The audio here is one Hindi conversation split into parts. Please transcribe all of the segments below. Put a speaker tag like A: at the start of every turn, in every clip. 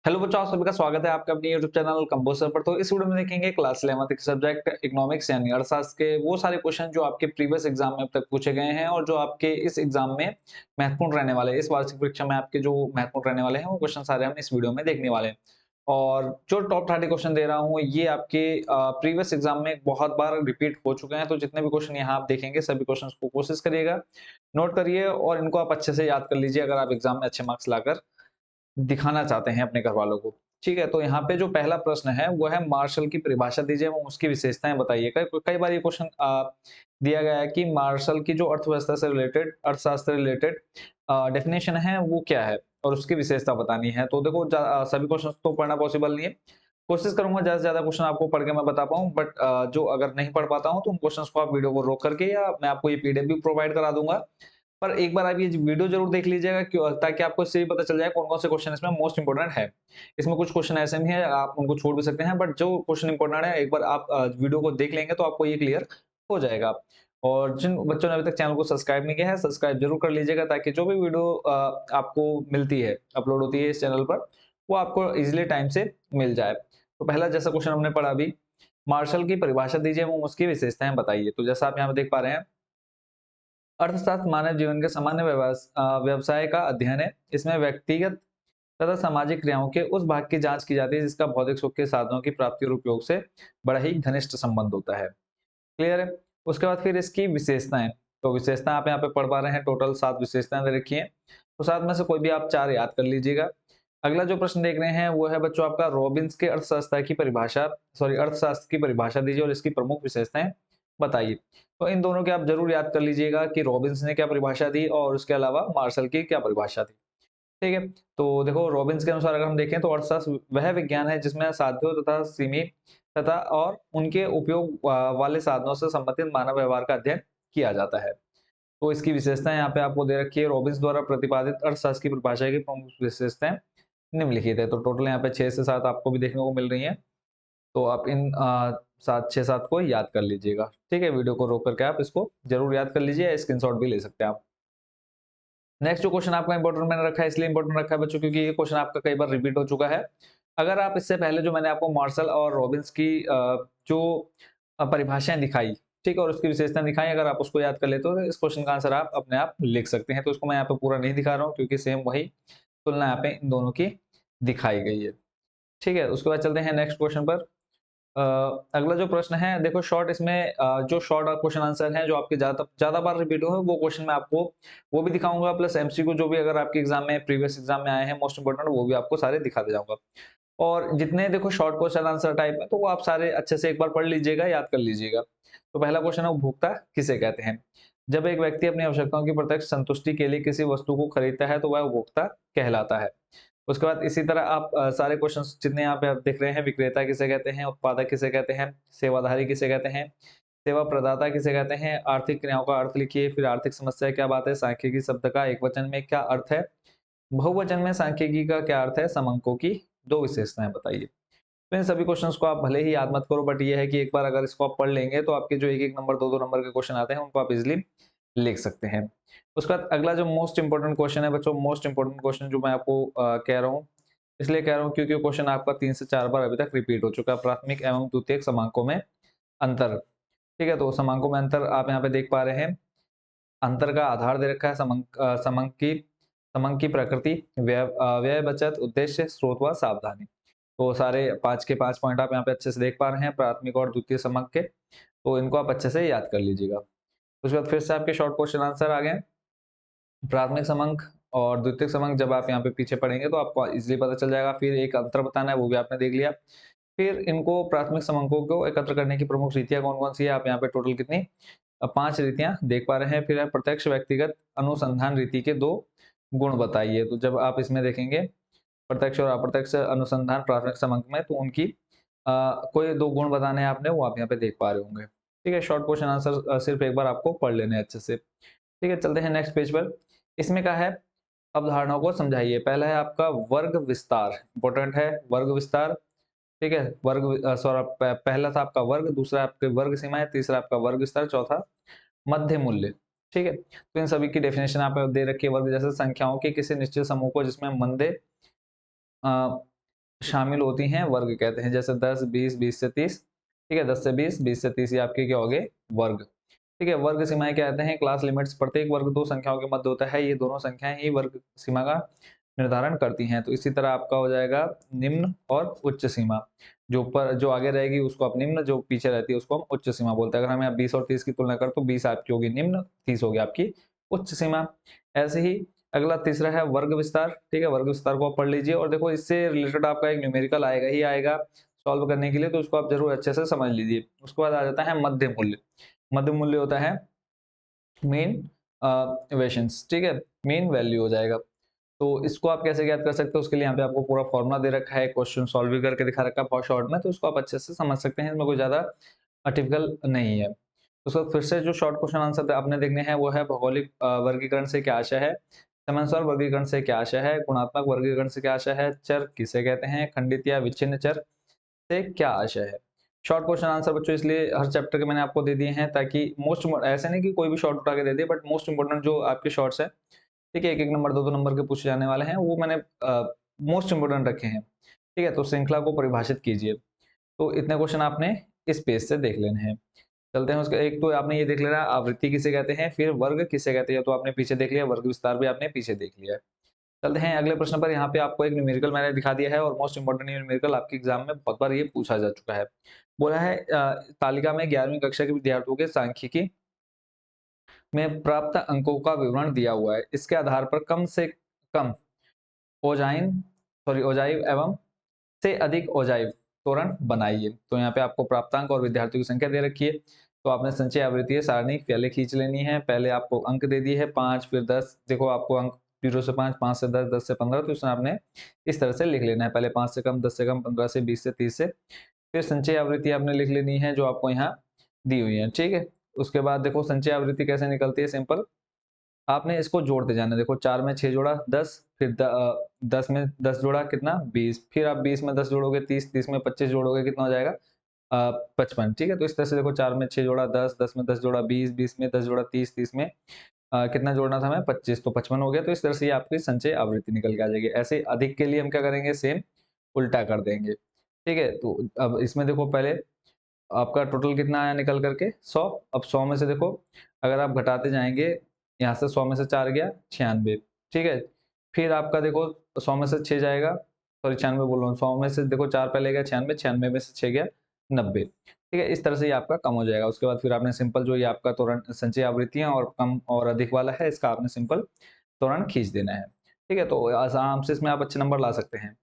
A: हेलो बच्चों, आप सभी का स्वागत है आपका अपने यूट्यूब चैनल कंपोजर पर। तो इस वीडियो में देखेंगे क्लास 11th के सब्जेक्ट इकोनॉमिक्स यानी अर्थशास्त्र के वो सारे क्वेश्चन जो आपके प्रीवियस एग्जाम में अब तक पूछे गए हैं और जो आपके इस एग्जाम में महत्वपूर्ण रहने वाले हैं। इस वार्षिक परीक्षा में आपके जो महत्वपूर्ण रहने वाले हैं वो क्वेश्चन सारे हम इस वीडियो में देखने वाले हैं। और जो टॉप 30 क्वेश्चन दे रहा हूँ ये आपके प्रीवियस एग्जाम में बहुत बार रिपीट हो चुके हैं। तो जितने भी क्वेश्चन यहाँ आप देखेंगे सभी क्वेश्चन को कोशिश करिएगा, नोट करिए और इनको आप अच्छे से याद कर लीजिए अगर आप एग्जाम में अच्छे मार्क्स लाकर दिखाना चाहते हैं अपने घरवालों को। ठीक है, तो यहाँ पे जो पहला प्रश्न है वो है मार्शल की परिभाषा दीजिए एवं उसकी विशेषताएँ बताइए। कई कई बार ये क्वेश्चन दिया गया है कि मार्शल की जो अर्थव्यवस्था से रिलेटेड, अर्थशास्त्र से रिलेटेड डेफिनिशन है वो क्या है और उसकी विशेषता बतानी है। तो देखो सभी क्वेश्चंस तो पढ़ना पॉसिबल नहीं है। कोशिश करूँगा ज़्यादा से ज़्यादा क्वेश्चन आपको पढ़ के मैं बता पाऊँ, बट जो अगर नहीं पढ़ पाता हूँ तो उन क्वेश्चंस को आप वीडियो को रोक करके या मैं आपको ये पीडीएफ भी प्रोवाइड करा दूँगा। पर एक बार आप ये वीडियो ज़रूर देख लीजिएगा क्यों, ताकि आपको इससे भी पता चल जाए कौन-कौन से क्वेश्चन इसमें मोस्ट इम्पोर्टेंट है। इसमें कुछ क्वेश्चन ऐसे भी हैं आप उनको छोड़ भी सकते हैं, बट जो क्वेश्चन इम्पोर्टेंट है एक बार आप वीडियो को देख लेंगे तो आपको ये क्लियर हो जाएगा। और जिन बच्चों ने अभी तक चैनल को सब्सक्राइब नहीं किया है, सब्सक्राइब ज़रूर कर लीजिएगा ताकि जो भी वीडियो आपको मिलती है, अपलोड होती है इस चैनल पर, वो आपको ईज़िली टाइम से मिल जाए। तो पहला जैसा क्वेश्चन हमने पढ़ा अभी, मार्शल की परिभाषा दीजिए एवं उसकी विशेषताएँ बताइए। तो जैसा आप यहाँ पे देख पा रहे हैं, अर्थशास्त्र मानव जीवन के सामान्य व्यवसाय का अध्ययन है। इसमें व्यक्तिगत तथा सामाजिक क्रियाओं के उस भाग की जांच की जाती है जिसका भौतिक सुख के साधनों की प्राप्ति और उपयोग से बड़ा ही घनिष्ठ संबंध होता है। क्लियर है? उसके बाद फिर इसकी विशेषताएं। तो विशेषताएं आप यहाँ पे पढ़ पा रहे हैं, टोटल 7 विशेषताएं दे रखी हैं। तो 7 में से कोई भी आप 4 याद कर लीजिएगा। अगला जो प्रश्न देख रहे हैं वो है बच्चों आपका रॉबिन्स के अर्थशास्त्र की परिभाषा दीजिए और इसकी प्रमुख विशेषताएं बताइए। तो इन दोनों के आप जरूर याद कर लीजिएगा कि रॉबिन्स ने क्या परिभाषा दी और उसके अलावा मार्शल की क्या परिभाषा थी। ठीक है, तो देखो रॉबिन्स के अनुसार अगर हम देखें तो अर्थशास्त्र वह विज्ञान है जिसमें साध्यों तथा सीमित तथा और उनके उपयोग वाले साधनों से संबंधित मानव व्यवहार का अध्ययन किया जाता है। तो इसकी विशेषताएं यहाँ पे आपको दे रखी है। रॉबिन्स द्वारा प्रतिपादित अर्थशास्त्र की परिभाषा की प्रमुख विशेषताएं निम्नलिखित है। तो टोटल यहाँ पे 6 से 7 आपको भी देखने को मिल रही हैं। तो आप इन 6-7 को याद कर लीजिएगा। ठीक है, वीडियो को रोक करके आप इसको जरूर याद कर लीजिए या स्क्रीनशॉट भी ले सकते हैं आप। नेक्स्ट जो क्वेश्चन आपका इंपॉर्टेंट मैंने रखा है, इसलिए इंपॉर्टेंट रखा है बच्चों क्योंकि ये क्वेश्चन आपका कई बार रिपीट हो चुका है। अगर आप इससे पहले जो मैंने आपको मार्शल और रॉबिन्स की जो परिभाषाएं दिखाई, ठीक है, और उसकी विशेषताएं दिखाई, अगर आप उसको याद कर लेते हो तो इस क्वेश्चन का आंसर आप अपने आप लिख सकते हैं। तो इसको मैं यहाँ पे पूरा नहीं दिखा रहा हूँ क्योंकि सेम वही तुलना यहाँ पे इन दोनों की दिखाई गई है। ठीक है, उसके बाद चलते हैं नेक्स्ट क्वेश्चन पर। अ, अगला जो प्रश्न है देखो शॉर्ट, इसमें जो शॉर्ट क्वेश्चन आंसर हैं जो आपके ज्यादा ज्यादा बार रिपीट हुए वो क्वेश्चन मैं आपको वो भी दिखाऊंगा, प्लस एमसीक्यू जो भी अगर आपके एग्जाम में प्रीवियस एग्जाम में आए हैं मोस्ट इंपोर्टेंट वो भी आपको सारे दिखाते जाऊंगा। और जितने देखो शॉर्ट क्वेश्चन आंसर टाइप है तो वो आप सारे अच्छे से एक बार पढ़ लीजिएगा, याद कर लीजिएगा। तो पहला क्वेश्चन है उपभोक्ता किसे कहते हैं। जब एक व्यक्ति अपनी आवश्यकताओं की प्रत्यक्ष संतुष्टि के लिए किसी वस्तु को खरीदता है तो वह उपभोक्ता कहलाता है। उसके बाद इसी तरह आप सारे क्वेश्चंस जितने यहाँ पे आप देख रहे हैं, विक्रेता किसे कहते हैं, उत्पादक किसे कहते हैं, सेवाधारी किसे कहते हैं, सेवा प्रदाता किसे कहते हैं, आर्थिक क्रियाओं का अर्थ लिखिए, फिर आर्थिक समस्या क्या बात है, सांख्यिकी शब्द का एकवचन में क्या अर्थ है, बहुवचन में सांख्यिकी का क्या अर्थ है, समंकों की 2 विशेषताएं बताइए। तो इन सभी क्वेश्चंस को आप भले ही याद मत करो, बट ये है कि एक बार अगर इसको आप पढ़ लेंगे तो आपके जो 1-1 नंबर 2-2 नंबर के क्वेश्चन आते हैं उनको आप इजिली लिख सकते हैं। उसके बाद अगला जो मोस्ट इंपोर्टेंट क्वेश्चन है बच्चों, मोस्ट इंपोर्टेंट क्वेश्चन जो मैं आपको कह रहा हूँ, इसलिए कह रहा हूँ क्योंकि क्वेश्चन आपका 3 से 4 बार अभी तक रिपीट हो चुका है। प्राथमिक एवं द्वितीयक समांकों में अंतर। ठीक है, तो समांकों में अंतर आप यहाँ पे देख पा रहे हैं। अंतर का आधार दे रखा है समंक की प्रकृति, व्यय बचत, उद्देश्य, स्रोत व सावधानी। तो सारे 5 के 5 पॉइंट आप यहाँ पे अच्छे से देख पा रहे हैं प्राथमिक और द्वितीय समंक के। तो इनको आप अच्छे से याद कर लीजिएगा। उसके बाद फिर से आपके शॉर्ट क्वेश्चन आंसर आ गए। प्राथमिक समंक और द्वितीयक समंक जब आप यहाँ पे पीछे पढ़ेंगे तो आपको इजीली पता चल जाएगा। फिर एक अंतर बताना है वो भी आपने देख लिया। फिर इनको प्राथमिक समंकों को एकत्र करने की प्रमुख रीतियां कौन-कौन सी है, आप यहाँ पे टोटल कितनी 5 रीतियां देख पा रहे हैं। फिर है प्रत्यक्ष व्यक्तिगत अनुसंधान रीति के 2 गुण बताइए। तो जब आप इसमें देखेंगे प्रत्यक्ष और अप्रत्यक्ष अनुसंधान प्राथमिक समंक में तो उनकी कोई 2 गुण बताने हैं आपने, वो आप यहाँ पे देख पा रहे होंगे। ठीक है, शॉर्ट क्वेश्चन आंसर सिर्फ एक बार आपको पढ़ लेने हैं अच्छे से। ठीक है, चलते हैं नेक्स्ट पेज पर। इसमें क्या है, अवधारणाओं को समझाइए। पहला है आपका वर्ग विस्तार, इंपॉर्टेंट है वर्ग विस्तार। ठीक है, पहला था आपका वर्ग, दूसरा आपके वर्ग सीमाएं, तीसरा आपका वर्ग विस्तार, चौथा मध्य मूल्य। ठीक है, तो इन सभी की डेफिनेशन आप दे रखी है। वर्ग जैसे संख्याओं के किसी निश्चित समूह को जिसमें मंदे शामिल होती हैं वर्ग कहते हैं। जैसे 10, 20, 20 से 30, ठीक है, 10 से 20, 20 से 30 ये आपके क्या हो गए वर्ग। ठीक है, वर्ग सीमाएं क्या कहते हैं, क्लास लिमिट्स। प्रत्येक वर्ग दो संख्याओं के मध्य होता है, ये दोनों संख्याएं ही वर्ग सीमा का निर्धारण करती हैं। तो इसी तरह आपका हो जाएगा निम्न और उच्च सीमा। जो ऊपर जो आगे रहेगी उसको आप निम्न, जो पीछे रहती है उसको हम उच्च सीमा बोलते हैं। अगर हमें 20 और 30 की तुलना करें तो 20 आपकी होगी निम्न, 30 होगी आपकी उच्च सीमा। ऐसे ही अगला तीसरा है वर्ग विस्तार। ठीक है, वर्ग विस्तार को आप पढ़ लीजिए और देखो इससे रिलेटेड आपका एक न्यूमेरिकल आएगा ही आएगा सॉल्व करने के लिए, तो उसको आप जरूर अच्छे से समझ लीजिए। उसके बाद आ जाता है मध्य मूल्य। मध्य मूल्य होता है मेन इक्वेशंस, ठीक है, मेन वैल्यू हो जाएगा। तो इसको आप कैसे ज्ञात कर सकते हो, उसके लिए यहाँ पे आपको पूरा फॉर्मुला दे रखा है, क्वेश्चन सॉल्व भी करके दिखा रखा है बहुत शॉर्ट में, तो उसको आप अच्छे से समझ सकते हैं, इसमें कोई ज्यादा टिपिकल नहीं है। उसका फिर से जो शॉर्ट क्वेश्चन आंसर आपने देखने हैं वो है भौगोलिक वर्गीकरण से क्या आशय है, समयानुसार वर्गीकरण से क्या आशय है, गुणात्मक वर्गीकरण से क्या आशय है, चर किसे कहते हैं, खंडित या विच्छिन्न चर से क्या आशय है। शॉर्ट क्वेश्चन आंसर बच्चों इसलिए हर चैप्टर के मैंने आपको दे दिए हैं ताकि मोस्ट, ऐसे नहीं कि कोई भी शॉर्ट उठा के दे दिए, बट मोस्ट इंपोर्टेंट जो आपके शॉर्ट्स है, ठीक है, एक एक नंबर दो दो नंबर के पूछे जाने वाले हैं, वो मैंने मोस्ट इंपोर्टेंट रखे हैं। ठीक है, तो श्रृंखला को परिभाषित कीजिए। तो इतने क्वेश्चन आपने इस पेज से देख लेने हैं। चलते हैं उसके, एक तो आपने ये देख लेना आवृत्ति किसे कहते हैं, फिर वर्ग किसे कहते हैं, तो आपने पीछे देख लिया, वर्ग विस्तार भी आपने पीछे देख लिया है। चलते हैं अगले प्रश्न पर। यहाँ पे आपको एक न्यूमेरिकल मैंने दिखा दिया है और मोस्ट इंपोर्टेंट न्यूमेरिकल आपके एग्जाम में बहुत बार ये पूछा जा चुका है। बोला है तालिका में 11वीं कक्षा के विद्यार्थियों के सांख्यिकी में प्राप्त अंकों का विवरण दिया हुआ है। इसके आधार पर कम से कम ओजाइन ओजाइव एवं से अधिक ओजाइव त्वरण बनाइए। तो यहाँ पे आपको प्राप्तांक और विद्यार्थियों की संख्या दे रखी है, तो आपने संचय आवृत्ति सारणी पहले खींच लेनी है। पहले आपको अंक दे दिए है 5, फिर 10, देखो आपको अंक 0 से 5, 5 से 10, 10 से 15, तो इसमें आपने इस तरह से लिख लेना है, पहले 5 से कम, 10 से कम, 15 से, 20 से, 30 से, फिर संचय आवृत्ति आपने लिख लेनी है जो आपको यहाँ दी हुई है। ठीक है, उसके बाद देखो संचय आवृत्ति कैसे निकलती है, सिंपल, आपने इसको जोड़ते जाना। देखो 4 में 6 जोड़ा 10, फिर 10 में 10 जोड़ा कितना 20, फिर आप 20 में 10 जोड़ोगे 30, 30 में 25 जोड़ोगे कितना हो जाएगा 55। ठीक है, तो इस तरह से देखो 4 में 6 जोड़ा 10, 10 में 10 जोड़ा 20, 20 में 10 जोड़ा 30, 30 में कितना जोड़ना था हमें 25, तो 55 हो गया। तो इस तरह से ये आपकी संचय आवृत्ति निकल के आ जाएगी। ऐसे अधिक के लिए हम क्या करेंगे, सेम उल्टा कर देंगे। ठीक है, तो अब इसमें देखो पहले आपका टोटल कितना आया निकल करके 100। अब 100 में से देखो अगर आप घटाते जाएंगे, यहाँ से 100 में से 4 गया 96। ठीक है, फिर आपका देखो 100 में से 6 जाएगा, सॉरी 96 बोल रहा हूँ, 100 में से देखो 4 पहले गया 96, 96 में से 6 गया 90। ठीक है, इस तरह से ये आपका कम हो जाएगा। उसके बाद फिर आपने सिंपल जो ये आपका त्वरण संचय आवृत्तियां और कम और अधिक वाला है, इसका आपने सिंपल त्वरण खींच देना है। ठीक है, तो आराम से इसमें आप अच्छे नंबर ला सकते हैं।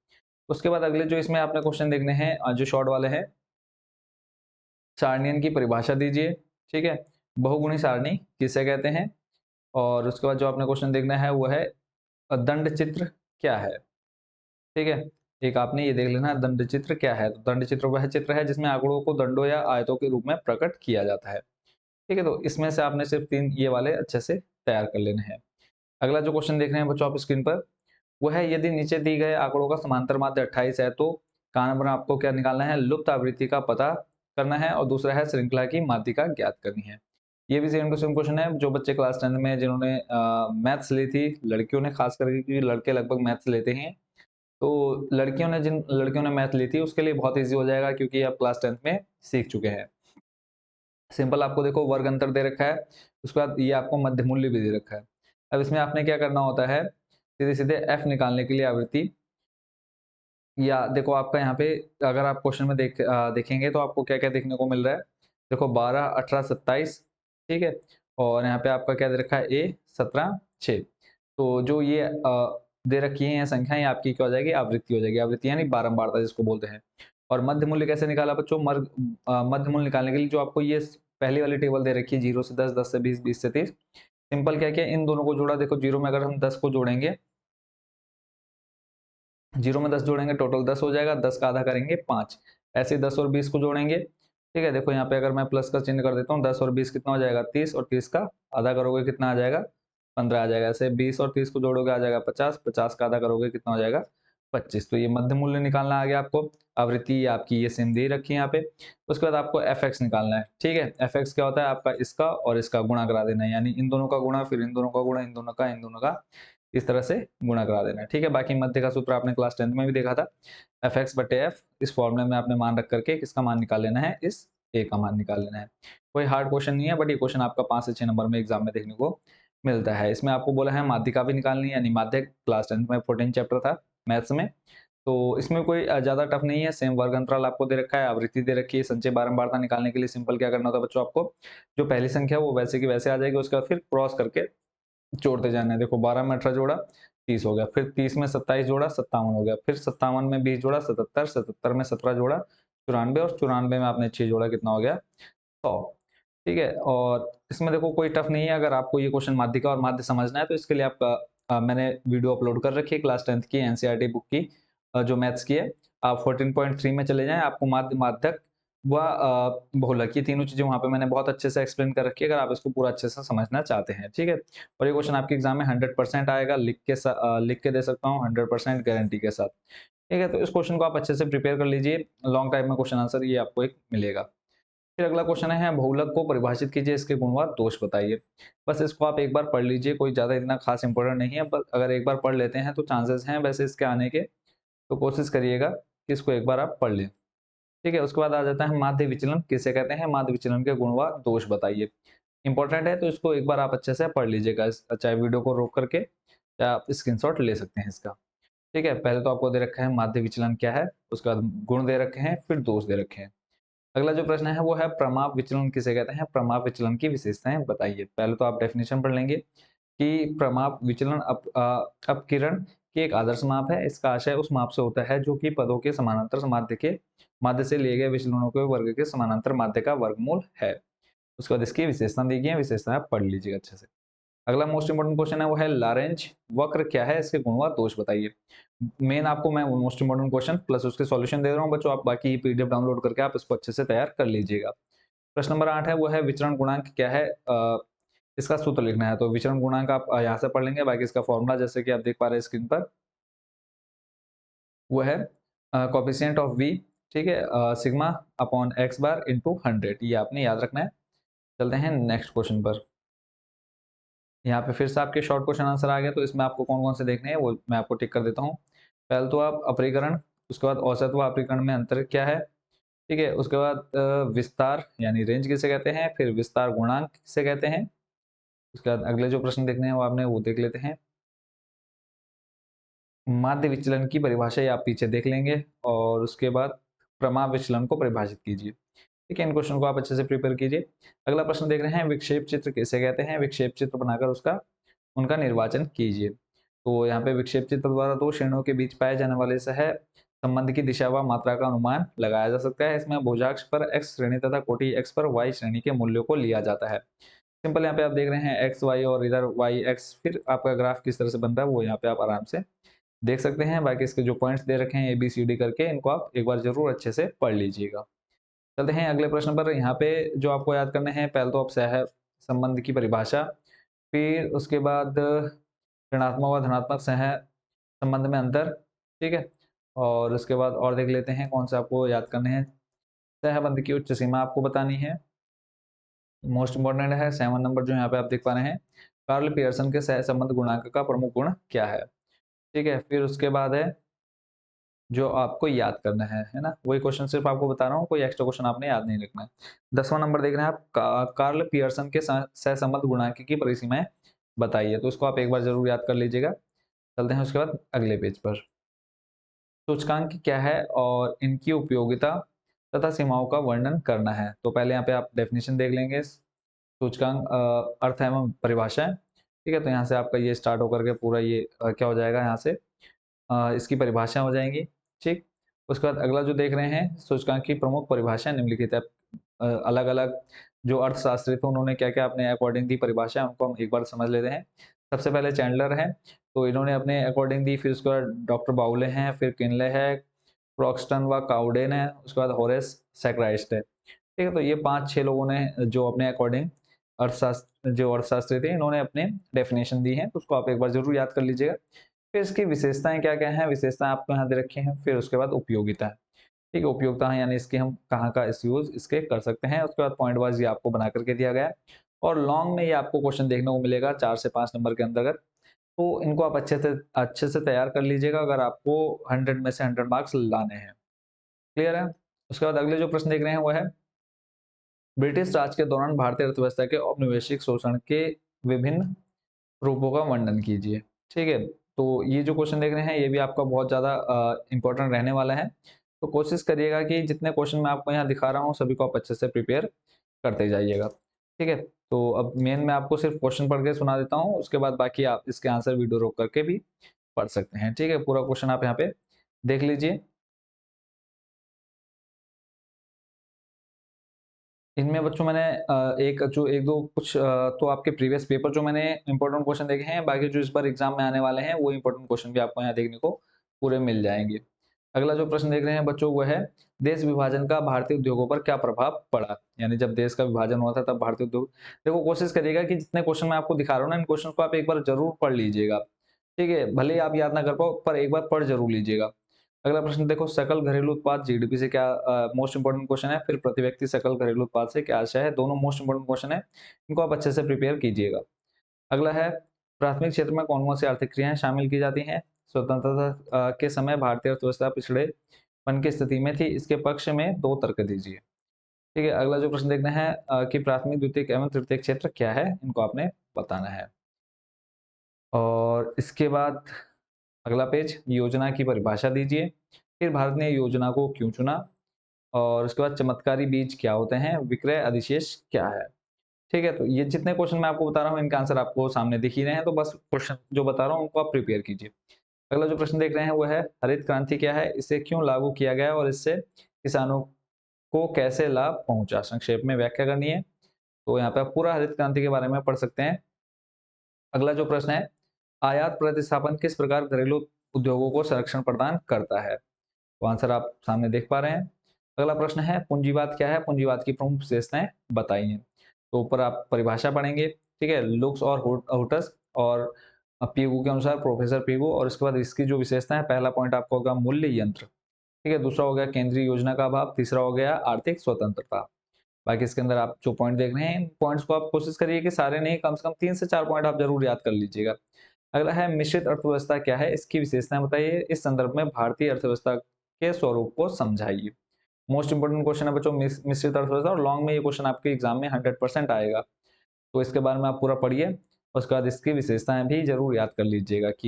A: उसके बाद अगले जो इसमें आपने क्वेश्चन देखने हैं जो शॉर्ट वाले हैं, सारणियन की परिभाषा दीजिए। ठीक है, बहुगुणी सारणी किसे कहते हैं, और उसके बाद जो आपने क्वेश्चन देखना है वो है दंड चित्र क्या है। ठीक है, एक आपने ये देख लेना है दंड चित्र क्या है। तो दंड चित्र वह चित्र है जिसमें आंकड़ों को दंडों या आयतों के रूप में प्रकट किया जाता है। ठीक है, तो इसमें से आपने सिर्फ 3 ये वाले अच्छे से तैयार कर लेने हैं। अगला जो क्वेश्चन देख रहे हैं बच्चों आप स्क्रीन पर, वो है यदि नीचे दी गए आंकड़ों का समांतर माध्य 28 है तो का नंबर आपको क्या निकालना है, लुप्त आवृत्ति का पता करना है, और दूसरा है श्रृंखला की माध्यिका ज्ञात करनी है। ये भी सेम टू सेम क्वेश्चन है जो बच्चे क्लास 10 में जिन्होंने मैथ्स ली थी, लड़कियों ने खास करके, क्योंकि लड़के लगभग मैथ्स लेते हैं, तो जिन लड़कियों ने मैथ ली थी उसके लिए बहुत ईजी हो जाएगा क्योंकि आप क्लास 10 में सीख चुके हैं। सिंपल आपको देखो वर्ग अंतर दे रखा है, उसके बाद ये आपको मध्य मूल्य भी दे रखा है। अब इसमें आपने क्या करना होता है, सीधे सीधे एफ निकालने के लिए आवृत्ति, या देखो आपका यहाँ पे अगर आप क्वेश्चन में देखेंगे तो आपको क्या क्या देखने को मिल रहा है। देखो 12, 18, 27, ठीक है, और यहाँ पे आपका क्या दे रखा है ए 17, 6। तो जो ये दे रखी है संख्याएं आपकी क्या हो जाएगी, आवृत्ति हो जाएगी। आवृत्ति यानी बारंबारता जिसको बोलते हैं। और मध्य मूल्य कैसे निकाला बच्चों, मध्य मूल्य निकालने के लिए जो आपको ये पहली वाली टेबल दे रखी है 0 से 10, 10 से 20, 20 से 30, सिंपल क्या किया इन दोनों को जोड़ा। देखो 0 में अगर हम 10 को जोड़ेंगे, 0 में 10 जोड़ेंगे टोटल 10 हो जाएगा, 10 का आधा करेंगे 5, ऐसे 10 और 20 को जोड़ेंगे। ठीक है, देखो यहाँ पे अगर मैं प्लस का चिन्ह कर देता हूँ, 10 और 20 कितना हो जाएगा 30, और 30 का आधा करोगे कितना आ जाएगा 15 आ जाएगा। ऐसे 20 और 30 को जोड़ोगे आ जाएगा 50, 50 का आधा करोगे कितना हो जाएगा 25। तो ये मध्य मूल्य निकालना आ गया आपको। आवृत्ति आपकी ये सेम दे रखी है यहाँ पे। उसके बाद आपको एफ एक्स निकालना है। ठीक है, एफ एक्स क्या होता है, आपका इसका और इसका गुणा करा देना है, यानी इन दोनों का गुणा, फिर इन दोनों का गुणा, इन दोनों का इस तरह से गुणा करा देना है, ठीक है। बाकी मध्य का सूत्र आपने क्लास 10th में भी देखा था, एफ एक्स बटे एफ, इस फॉर्मूले में आपने मान रख करके किसका मान निकाल लेना है, इस ए का मान निकाल लेना है। कोई हार्ड क्वेश्चन नहीं है, बट ये क्वेश्चन आपका 5 से 6 नंबर में एग्जाम में देखने को मिलता है। इसमें आपको बोला है माध्यिका भी निकालनी है, यानी माध्य क्लास 10th में 14 चैप्टर था मैथ्स में। तो इसमें कोई ज़्यादा टफ नहीं है, सेम वर्ग अंतराल आपको दे रखा है, आवृत्ति दे रखी है। संचय बारंबारता निकालने के लिए सिंपल क्या करना होता है बच्चों, आपको जो पहली संख्या है वो वैसे की वैसे आ जाएगी, उसके बाद फिर क्रॉस करके जोड़ते जाना है। देखो 12 में 18 जोड़ा 30 हो गया, फिर 30 में 27 जोड़ा 57 हो गया, फिर 57 में 20 जोड़ा 77, 77 में 17 जोड़ा 94, और 94 में आपने 6 जोड़ा कितना हो गया 100, ठीक है। और इसमें देखो कोई टफ नहीं है, अगर आपको ये क्वेश्चन माध्यिका और माध्य समझना है तो इसके लिए आपका मैंने वीडियो अपलोड कर रखी है क्लास 10th की एनसीईआरटी बुक की, जो मैथ्स की है। आप 14.3 में चले जाएं, आपको माध्य, माध्यक व बहुलक, ये तीनों चीजें वहां पे मैंने बहुत अच्छे से एक्सप्लेन कर रखी है, अगर आप इसको पूरा अच्छे से समझना चाहते हैं, ठीक है। और ये क्वेश्चन आपके एग्जाम में 100% आएगा, लिख के दे सकता हूँ 100% गारंटी के साथ, ठीक है। तो इस क्वेश्चन को आप अच्छे से प्रिपेयर कर लीजिए, लॉन्ग टाइम में क्वेश्चन आंसर ये आपको एक मिलेगा। फिर अगला क्वेश्चन है, बहुलक को परिभाषित कीजिए, इसके गुण व दोष बताइए। बस इसको आप एक बार पढ़ लीजिए, कोई ज्यादा इतना खास इंपॉर्टेंट नहीं है, पर अगर एक बार पढ़ लेते हैं तो चांसेस हैं वैसे इसके आने के, तो कोशिश करिएगा कि इसको एक बार आप पढ़ लें, ठीक है। उसके बाद आ जाता है माध्य विचलन किसे कहते हैं, माध्य विचलन के गुण व दोष बताइए। इंपॉर्टेंट है तो इसको एक बार आप अच्छे से पढ़ लीजिएगा, चाहे वीडियो को रोक करके या आप स्क्रीनशॉट ले सकते हैं इसका, ठीक है। पहले तो आपको दे रखा है माध्य विचलन क्या है, उसके बाद गुण दे रखे हैं, फिर दोष दे रखे हैं। अगला जो प्रश्न है वो है प्रमाप विचलन किसे कहते हैं, प्रमाप विचलन की विशेषताएं बताइए। पहले तो आप डेफिनेशन पढ़ लेंगे कि प्रमाप विचलन अपकिरण की एक आदर्श माप है। इसका आशय उस माप से होता है जो कि पदों के समानांतर माध्य से लिए गए विचलनों के वर्ग के समानांतर माध्य का वर्गमूल है। उसके बाद इसकी विशेषता दी गई है, विशेषता आप पढ़ लीजिएगा अच्छे से। अगला मोस्ट इंपोर्टेंट क्वेश्चन है वो है लॉरेंज वक्र क्या है, इसके गुण व दोष बताइए। मेन आपको मैं मोस्ट इंपोर्टेंट क्वेश्चन प्लस उसके सॉल्यूशन दे रहा हूँ बच्चों, आप बाकी पीडीएफ डाउनलोड करके आप इसको अच्छे से तैयार कर लीजिएगा। प्रश्न नंबर 8 है वो है विचरण गुणांक क्या है, इसका सूत्र लिखना है। तो विचरण गुणांक आप यहाँ से पढ़ लेंगे, बाकी इसका फॉर्मूला जैसे कि आप देख पा रहे हैं स्क्रीन पर, वो है कोफिशिएंट ऑफ वी, ठीक है, sigma upon x bar into 100, ये आपने याद रखना है। चलते हैं नेक्स्ट क्वेश्चन पर। यहाँ पे फिर से आपके शॉर्ट क्वेश्चन आंसर आ गए, तो इसमें आपको कौन कौन से देखने हैं वो मैं आपको टिक कर देता हूँ। पहले तो आप अपरीकरण, उसके बाद औसत व अपरीकरण में अंतर क्या है, ठीक है। उसके बाद विस्तार यानी रेंज किसे कहते हैं, फिर विस्तार गुणांक किसे कहते हैं। उसके बाद अगले जो प्रश्न देखने हैं वो आपने वो देख लेते हैं। माध्य विचलन की परिभाषा आप पीछे देख लेंगे, और उसके बाद प्रमाप विचलन को परिभाषित कीजिए, ठीक है। इन क्वेश्चन को आप अच्छे से प्रिपेयर कीजिए। अगला प्रश्न देख रहे हैं विक्षेप चित्र किसे कहते हैं, विक्षेप चित्र बनाकर उसका उनका निर्वाचन कीजिए। तो यहाँ पे विक्षेप चित्र द्वारा दो श्रेणियों के बीच पाए जाने वाले सह संबंध की दिशा व मात्रा का अनुमान लगाया जा सकता है। इसमें भुजाक्ष पर x श्रेणी तथा कोटि x पर y श्रेणी के मूल्यों को लिया जाता है। सिंपल यहाँ पे आप देख रहे हैं एक्स वाई और इधर वाई एक्स, फिर आपका ग्राफ किस तरह से बनता है वो यहाँ पे आप आराम से देख सकते हैं। बाकी इसके जो पॉइंट्स दे रखे हैं ABCD करके, इनको आप एक बार जरूर अच्छे से पढ़ लीजिएगा। चलते हैं अगले प्रश्न पर। यहाँ पे जो आपको याद करने हैं, पहले तो आप सह संबंध की परिभाषा, फिर उसके बाद ऋणात्मक व धनात्मक सह संबंध में अंतर, ठीक है। और उसके बाद और देख लेते हैं कौन सा आपको याद करने हैं। सहबंध की उच्च सीमा आपको बतानी है, मोस्ट इंपोर्टेंट है 7 नंबर जो यहाँ पे आप देख पा रहे हैं। कार्ल पियर्सन के सह संबंध गुणांक का प्रमुख गुण क्या है, ठीक है। फिर उसके बाद है जो आपको याद करना है ना, वही क्वेश्चन सिर्फ आपको बता रहा हूँ, कोई एक्स्ट्रा क्वेश्चन आपने याद नहीं रखना है। 10वां नंबर देख रहे हैं आप, कार्ल पियर्सन के सहसंबंध गुणांक की परिसीमाएं बताइए। तो इसको आप एक बार जरूर याद कर लीजिएगा। चलते हैं उसके बाद अगले पेज पर। सूचकांक क्या है और इनकी उपयोगिता तथा सीमाओं का वर्णन करना है। तो पहले यहाँ पे आप डेफिनेशन देख लेंगे। सूचकांक अर्थ एवं परिभाषा है, ठीक है। तो यहाँ से आपका ये स्टार्ट होकर के पूरा ये क्या हो जाएगा, यहाँ से इसकी परिभाषा हो जाएंगी, ठीक। उसके बाद अगला जो देख रहे हैं, सूचकांक की प्रमुख परिभाषा निम्नलिखित है। अलग अलग जो अर्थशास्त्री थे उन्होंने क्या क्या अपने अकॉर्डिंग दी परिभाषा, उनको हम एक बार समझ लेते हैं। सबसे पहले चैंडलर है, तो इन्होंने अपने अकॉर्डिंग दी। फिर उसके बाद डॉक्टर बाउले हैं, फिर किनले है, क्रॉक्सटन व काउडेन है, उसके बाद होरेस सैक्राइस्ट है, ठीक है। तो ये 5-6 लोगों ने जो अपने अकॉर्डिंग अर्थशास्त्री थे, इन्होंने अपने डेफिनेशन दी है, तो उसको आप एक बार जरूर याद कर लीजिएगा। फिर इसकी विशेषताएं क्या क्या हैं, विशेषताएं आपको यहाँ दे रखी हैं। फिर उसके बाद उपयोगिता है, ठीक है। उपयोगिता है यानी इसके हम कहाँ का इस यूज इसके कर सकते हैं। उसके बाद पॉइंट वाइज ये आपको बना करके दिया गया है, और लॉन्ग में ये आपको क्वेश्चन देखने को मिलेगा 4 से 5 नंबर के अंतर्गत। तो इनको आप अच्छे से तैयार कर लीजिएगा अगर आपको 100 में से 100 मार्क्स लाने हैं। क्लियर है? उसके बाद अगले जो प्रश्न देख रहे हैं वो है ब्रिटिश राज के दौरान भारतीय अर्थव्यवस्था के औपनिवेशिक शोषण के विभिन्न रूपों का वर्णन कीजिए। ठीक है, तो ये जो क्वेश्चन देख रहे हैं ये भी आपका बहुत ज़्यादा इंपॉर्टेंट रहने वाला है। तो कोशिश करिएगा कि जितने क्वेश्चन मैं आपको यहाँ दिखा रहा हूँ सभी को आप अच्छे से प्रिपेयर करते जाइएगा। ठीक है, तो अब मेन मैं आपको सिर्फ क्वेश्चन पढ़ के सुना देता हूँ, उसके बाद बाकी आप इसके आंसर वीडियो रोक करके भी पढ़ सकते हैं। ठीक है, पूरा क्वेश्चन आप यहाँ पे देख लीजिए। इनमें बच्चों मैंने एक दो कुछ तो आपके प्रीवियस पेपर जो मैंने इंपॉर्टेंट क्वेश्चन देखे हैं, बाकी जो इस बार एग्जाम में आने वाले हैं वो इंपॉर्टेंट क्वेश्चन भी आपको यहाँ देखने को पूरे मिल जाएंगे। अगला जो प्रश्न देख रहे हैं बच्चों वो है देश विभाजन का भारतीय उद्योगों पर क्या प्रभाव पड़ा। यानी जब देश का विभाजन हुआ था तब भारतीय उद्योग, देखो कोशिश करिएगा कि जितने क्वेश्चन मैं आपको दिखा रहा हूँ ना इन क्वेश्चन को आप एक बार जरूर पढ़ लीजिएगा। ठीक है, भले ही आप याद ना कर पाओ पर एक बार पढ़ जरूर लीजिएगा। अगला प्रश्न देखो सकल घरेलू उत्पाद जीडीपी से क्या मोस्ट इंपोर्टेंट क्वेश्चन है, फिर प्रति व्यक्ति सकल घरेलू उत्पाद से क्या आशय है, दोनों मोस्ट इंपोर्टेंट क्वेश्चन है, इनको आप अच्छे से प्रिपेयर कीजिएगा। अगला है प्राथमिक क्षेत्र में कौन कौन सी आर्थिक क्रियाएं शामिल की जाती हैं। स्वतंत्रता के समय भारतीय अर्थव्यवस्था पिछड़ेपन की स्थिति में थी, इसके पक्ष में दो तर्क दीजिए। ठीक है, अगला जो प्रश्न देखना है कि प्राथमिक द्वितीयक एवं तृतीयक क्षेत्र क्या है, इनको आपने बताना है। और इसके बाद अगला पेज योजना की परिभाषा दीजिए, फिर भारत ने योजना को क्यों चुना, और उसके बाद चमत्कारी बीज क्या होते हैं, विक्रय अधिशेष क्या है। ठीक है, तो ये जितने क्वेश्चन मैं आपको बता रहा हूँ इनका आंसर आपको सामने दिख ही रहे हैं, तो बस क्वेश्चन जो बता रहा हूँ उनको आप प्रिपेयर कीजिए। अगला जो प्रश्न देख रहे हैं वो है हरित क्रांति क्या है, इसे क्यों लागू किया गया और इससे किसानों को कैसे लाभ पहुंचा, संक्षेप में व्याख्या करनी है। तो यहाँ पे आप पूरा हरित क्रांति के बारे में पढ़ सकते हैं। अगला जो प्रश्न है आयात प्रतिस्थापन किस प्रकार घरेलू उद्योगों को संरक्षण प्रदान करता है, तो आंसर आप सामने देख पा रहे हैं। अगला प्रश्न है पूंजीवाद क्या है, पूंजीवाद की प्रमुख विशेषताएं बताइए। तो ऊपर आप परिभाषा पढ़ेंगे। ठीक है, लुक्स और होटस और पीगू के अनुसार प्रोफेसर पीगू, और उसके बाद इसकी जो विशेषता है पहला पॉइंट आपको होगा मूल्य यंत्र। ठीक है, दूसरा हो गया केंद्रीय योजना का अभाव, तीसरा हो गया आर्थिक स्वतंत्रता। बाकी इसके अंदर आप जो पॉइंट देख रहे हैं इन पॉइंट्स को आप कोशिश करिए कि सारे नहीं कम से कम 3 से 4 पॉइंट आप जरूर याद कर लीजिएगा। अगला है मिश्रित अर्थव्यवस्था क्या है, इसकी विशेषताएं बताइए, इस संदर्भ में भारतीय अर्थव्यवस्था के स्वरूप को समझाइए। मोस्ट इंपोर्टेंट क्वेश्चन है बच्चों मिश्रित अर्थव्यवस्था, और लॉन्ग में ये क्वेश्चन आपके एग्जाम में 100% आएगा। तो इसके बारे में आप पूरा पढ़िए, उसके बाद इसकी विशेषताएं भी जरूर याद कर लीजिएगा कि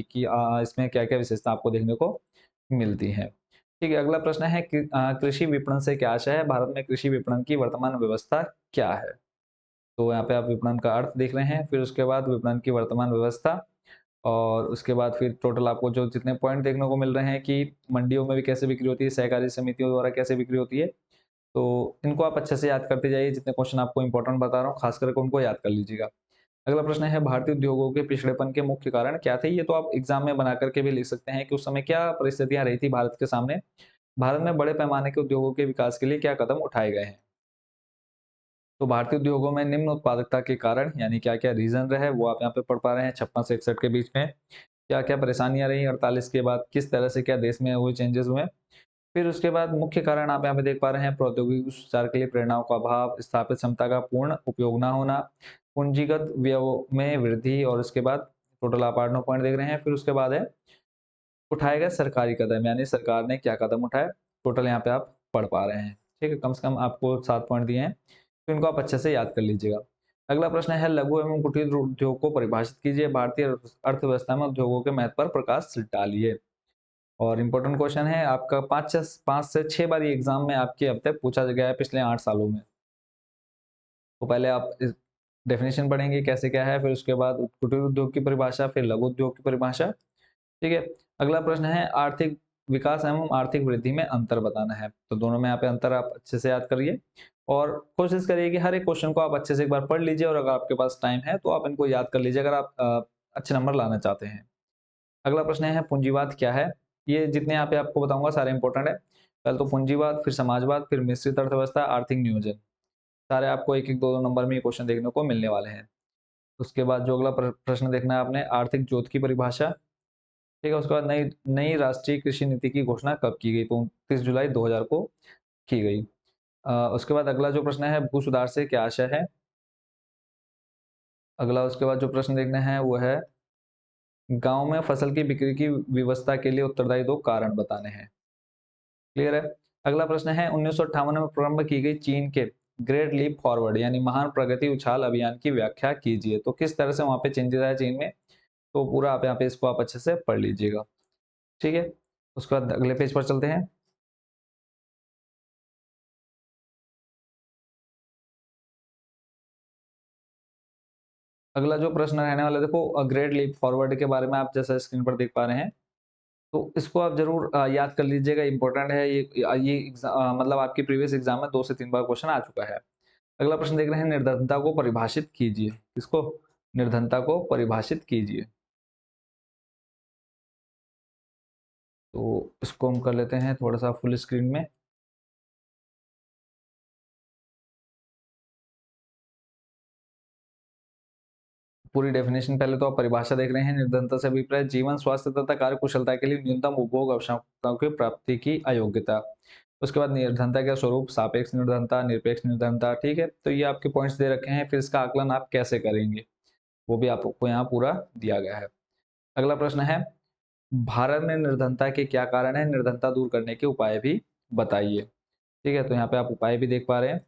A: इसमें क्या क्या विशेषता आपको देखने को मिलती है। ठीक है, अगला प्रश्न है कि कृषि विपणन से क्या आशय है, भारत में कृषि विपणन की वर्तमान व्यवस्था क्या है। तो यहाँ पे आप विपणन का अर्थ देख रहे हैं, फिर उसके बाद विपणन की वर्तमान व्यवस्था, और उसके बाद फिर टोटल आपको जो जितने पॉइंट देखने को मिल रहे हैं कि मंडियों में भी कैसे बिक्री होती है, सहकारी समितियों द्वारा कैसे बिक्री होती है। तो इनको आप अच्छे से याद करते जाइए, जितने क्वेश्चन आपको इंपॉर्टेंट बता रहा हूँ खास करके उनको याद कर लीजिएगा। अगला प्रश्न है भारतीय उद्योगों के पिछड़ेपन के मुख्य कारण क्या थे, ये तो आप एग्जाम में बना करके भी लिख सकते हैं कि उस समय क्या परिस्थितियां रही थी भारत के सामने, भारत में बड़े पैमाने के उद्योगों के विकास के लिए क्या कदम उठाए गए हैं। तो भारतीय उद्योगों में निम्न उत्पादकता के कारण यानी क्या क्या रीजन रहे वो आप यहाँ पे पढ़ पा रहे हैं। 56 से 61 के बीच में क्या क्या परेशानियां रही, 48 के बाद किस तरह से क्या देश में हुए चेंजेस हुए। फिर उसके बाद मुख्य कारण आप यहाँ पे देख पा रहे हैं प्रौद्योगिकी सुधार के लिए प्रेरणाओं का अभाव, स्थापित क्षमता का पूर्ण उपयोग न होना, पूंजीगत व्यय में वृद्धि, और उसके बाद टोटल आप 8-9 पॉइंट देख रहे हैं। फिर उसके बाद है उठाए गए सरकारी कदम यानी सरकार ने क्या कदम उठाए, टोटल यहाँ पे आप पढ़ पा रहे हैं। ठीक है, कम से कम आपको 7 पॉइंट दिए हैं, तो इनको आप अच्छे से याद कर लीजिएगा। अगला प्रश्न है लघु एवं कुटीर उद्योग को परिभाषित कीजिए, भारतीय अर्थव्यवस्था में उद्योगों के महत्व पर प्रकाश डालिए। और इम्पोर्टेंट क्वेश्चन है आपका 5 से 6 बार ये एग्जाम में आपके अब तक पूछा गया है पिछले 8 सालों में। तो पहले आप इस डेफिनेशन पढ़ेंगे कैसे क्या है, फिर उसके बाद कुटीर उद्योग की परिभाषा, फिर लघु उद्योग की परिभाषा। ठीक है, अगला प्रश्न है आर्थिक विकास एवं आर्थिक वृद्धि में अंतर बताना है। तो दोनों में यहाँ पे अंतर आप अच्छे से याद करिए, और कोशिश करिए कि हर एक क्वेश्चन को आप अच्छे से एक बार पढ़ लीजिए, और अगर आपके पास टाइम है तो आप इनको याद कर लीजिए अगर आप अच्छे नंबर लाना चाहते हैं। अगला प्रश्न है पूंजीवाद क्या है, ये जितने यहाँ पे आपको बताऊंगा सारे इंपॉर्टेंट है। पहले तो पूंजीवाद, फिर समाजवाद, फिर मिश्रित अर्थव्यवस्था, आर्थिक नियोजन, सारे आपको एक एक दो दो नंबर में ये क्वेश्चन देखने को मिलने वाले हैं। उसके बाद जो अगला प्रश्न देखना है आपने आर्थिक जोत की परिभाषा। ठीक है, उसके बाद नई नई राष्ट्रीय कृषि नीति की घोषणा कब की गई, तो 29 जुलाई 2000 को की गई। उसके बाद अगला जो प्रश्न है भू सुधार से क्या आशय है। अगला उसके बाद जो प्रश्न देखना है वो है गांव में फसल की बिक्री की व्यवस्था के लिए उत्तरदायी 2 कारण बताने हैं। क्लियर है। अगला प्रश्न है 1958 में प्रारंभ की गई चीन के ग्रेट लीप फॉरवर्ड यानी महान प्रगति उछाल अभियान की व्याख्या कीजिए। तो किस तरह से वहां पे चेंजेस आया चीन में, तो पूरा आप यहाँ पे इसको आप अच्छे से पढ़ लीजिएगा। ठीक है, उसके बाद अगले पेज पर चलते हैं। अगला जो प्रश्न रहने वाला, देखो ग्रेट लीप फॉरवर्ड के बारे में आप जैसा स्क्रीन पर देख पा रहे हैं, तो इसको आप जरूर याद कर लीजिएगा, इंपॉर्टेंट है ये मतलब आपकी प्रीवियस एग्जाम में 2 से 3 बार क्वेश्चन आ चुका है। अगला प्रश्न देख रहे हैं, निर्धनता को परिभाषित कीजिए। किसको? निर्धनता को परिभाषित कीजिए। तो इसको हम कर लेते हैं थोड़ा सा फुल स्क्रीन में। पूरी डेफिनेशन पहले तो आप परिभाषा देख रहे हैं। निर्धनता से अभिप्राय जीवन, स्वास्थ्य तथा कार्य कुशलता के लिए न्यूनतम उपभोग आवश्यकताओं की प्राप्ति की अयोग्यता। उसके बाद निर्धनता का स्वरूप, सापेक्ष निर्धनता, निरपेक्ष निर्धनता। ठीक है, तो ये आपके पॉइंट्स दे रखे हैं, फिर इसका आकलन आप कैसे करेंगे वो भी आपको यहाँ पूरा दिया गया है। अगला प्रश्न है, भारत में निर्धनता के क्या कारण है, निर्धनता दूर करने के उपाय भी बताइए। ठीक है, तो यहाँ पे आप उपाय भी देख पा रहे हैं।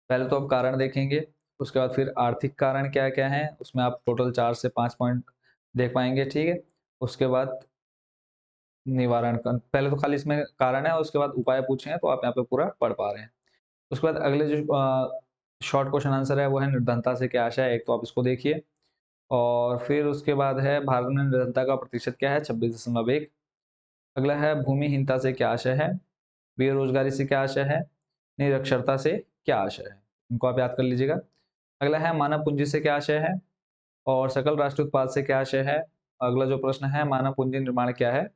A: पहले तो आप कारण देखेंगे, उसके बाद फिर आर्थिक कारण क्या क्या है, उसमें आप टोटल 4 से 5 पॉइंट देख पाएंगे। ठीक है, उसके बाद निवारण का, पहले तो खाली इसमें कारण है, उसके बाद उपाय पूछे हैं तो आप यहाँ पे पूरा पढ़ पा रहे हैं। उसके बाद अगले जो शॉर्ट क्वेश्चन आंसर है वो है निर्धनता से क्या आशय है, एक तो आप इसको देखिए। और फिर उसके बाद है भारत में निर्धनता का प्रतिशत क्या है, 26.1। अगला है भूमिहीनता से क्या आशय है, बेरोजगारी से क्या आशय है, निरक्षरता से क्या आशय है, इनको आप याद कर लीजिएगा। अगला है मानव पूंजी से क्या आशय है, और सकल राष्ट्रीय उत्पाद से क्या आशय है। अगला जो प्रश्न है, मानव पूंजी निर्माण क्या है,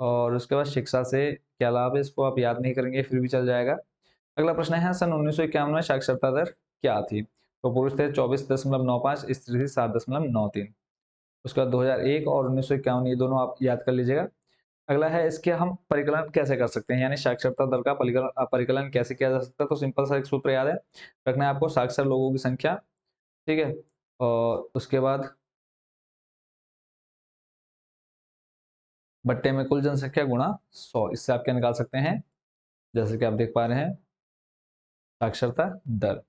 A: और उसके बाद शिक्षा से क्या लाभ है, इसको आप याद नहीं करेंगे फिर भी चल जाएगा। अगला प्रश्न है, सन 1951 में साक्षरता दर क्या थी, तो पुरुष थे 24.95, स्त्री थी 7.93। उसके बाद 2001 और 1951 ये दोनों आप याद कर लीजिएगा। अगला है, इसके हम परिकलन कैसे कर सकते हैं, यानी साक्षरता दर का परिकलन कैसे किया जा सकता है। तो सिंपल सा एक सूत्र याद है रखना है आपको, साक्षर लोगों की संख्या। ठीक है, और उसके बाद बट्टे में कुल जनसंख्या गुणा 100, इससे आप क्या निकाल सकते हैं, जैसे कि आप देख पा रहे हैं साक्षरता दर।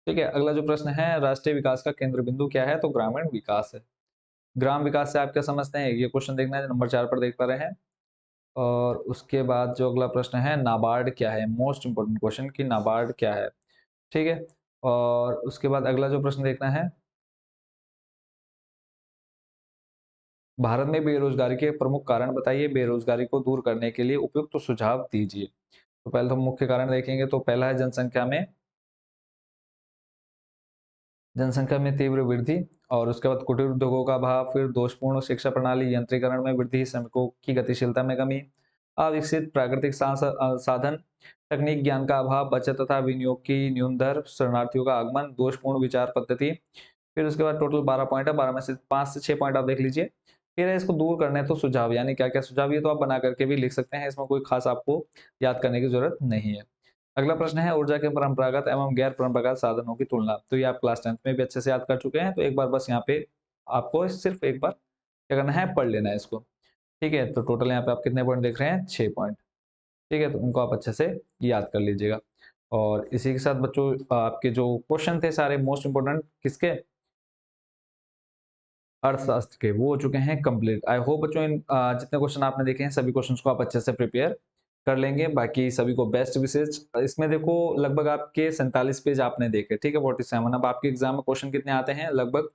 A: ठीक है, अगला जो प्रश्न है, राष्ट्रीय विकास का केंद्र बिंदु क्या है, तो ग्रामीण विकास है। ग्राम विकास से आप क्या समझते हैं, ये क्वेश्चन देखना है, नंबर 4 पर देख पा रहे हैं। और उसके बाद जो अगला प्रश्न है, नाबार्ड क्या है, मोस्ट इंपोर्टेंट क्वेश्चन की नाबार्ड क्या है। ठीक है, और उसके बाद अगला जो प्रश्न देखना है, भारत में बेरोजगारी के प्रमुख कारण बताइए, बेरोजगारी को दूर करने के लिए उपयुक्त तो सुझाव दीजिए। तो पहले तो मुख्य कारण देखेंगे, तो पहला है जनसंख्या में तीव्र वृद्धि, और उसके बाद कुटीर उद्योगों का अभाव, फिर दोषपूर्ण शिक्षा प्रणाली, यंत्रीकरण में वृद्धि, श्रमिकों की गतिशीलता में कमी, अविकसित प्राकृतिक साधन, तकनीक ज्ञान का अभाव, बचत तथा विनियोग की न्यून दर, शरणार्थियों का आगमन, दोषपूर्ण विचार पद्धति। फिर उसके बाद टोटल 12 पॉइंट है, 12 में से 5 से 6 पॉइंट आप देख लीजिए। फिर है इसको दूर करने तो सुझाव, यानी क्या क्या सुझाव, ये तो आप बना करके भी लिख सकते हैं, इसमें कोई खास आपको याद करने की जरूरत नहीं है। अगला प्रश्न है, ऊर्जा के परंपरागत एवं गैर परंपरागत साधनों की तुलना। तो ये आप क्लास 10th में भी अच्छे से याद कर चुके हैं, तो एक बार बस यहाँ पे आपको सिर्फ एक बार क्या करना है, पढ़ लेना है इसको। ठीक है, तो टोटल यहाँ पे आप कितने पॉइंट देख रहे हैं, 6 पॉइंट। ठीक है, तो उनको आप अच्छे से याद कर लीजिएगा। और इसी के साथ बच्चों आपके जो क्वेश्चन थे सारे मोस्ट इंपोर्टेंट किसके, अर्थशास्त्र के, वो हो चुके हैं कंप्लीट। आई होप बच्चों इन जितने क्वेश्चन आपने देखे हैं सभी क्वेश्चंस को आप अच्छे से प्रिपेयर कर लेंगे। बाकी सभी को बेस्ट विशेष। इसमें देखो लगभग आपके 47 पेज आपने देखे, ठीक है, 47। अब आपके एग्जाम में क्वेश्चन कितने आते हैं, लगभग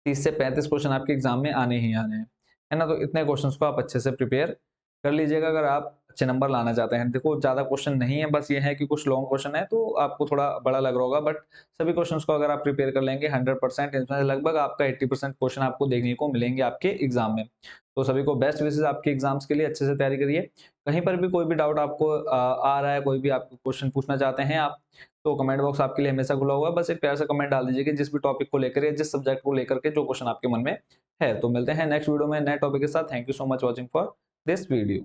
A: 30 से 35 क्वेश्चन आपके एग्जाम में आने ही आने हैं, है ना। तो इतने क्वेश्चंस को आप अच्छे से प्रिपेयर कर लीजिएगा अगर आप अच्छे नंबर लाना चाहते हैं। देखो ज्यादा क्वेश्चन नहीं है, बस ये है कि कुछ लॉन्ग क्वेश्चन है तो आपको थोड़ा बड़ा लग रहा होगा, बट सभी क्वेश्चंस को अगर आप प्रिपेयर कर लेंगे 100%, इसमें लगभग आपका 80% क्वेश्चन आपको देखने को मिलेंगे आपके एग्जाम में। तो सभी को बेस्ट विशेष आपके एग्जाम्स के लिए, अच्छे से तैयारी करिए। कहीं पर भी कोई भी डाउट आपको आ रहा है, कोई भी आप क्वेश्चन पूछना चाहते हैं आप, तो कमेंट बॉक्स आपके लिए हमेशा खुला हुआ है। बस एक प्यार सा कमेंट डाल दीजिए कि जिस भी टॉपिक को लेकर या जिस सब्जेक्ट को लेकर के जो क्वेश्चन आपके मन में है। तो मिलते हैं नेक्स्ट वीडियो में नए टॉपिक के साथ। Thank you so much watching for this video.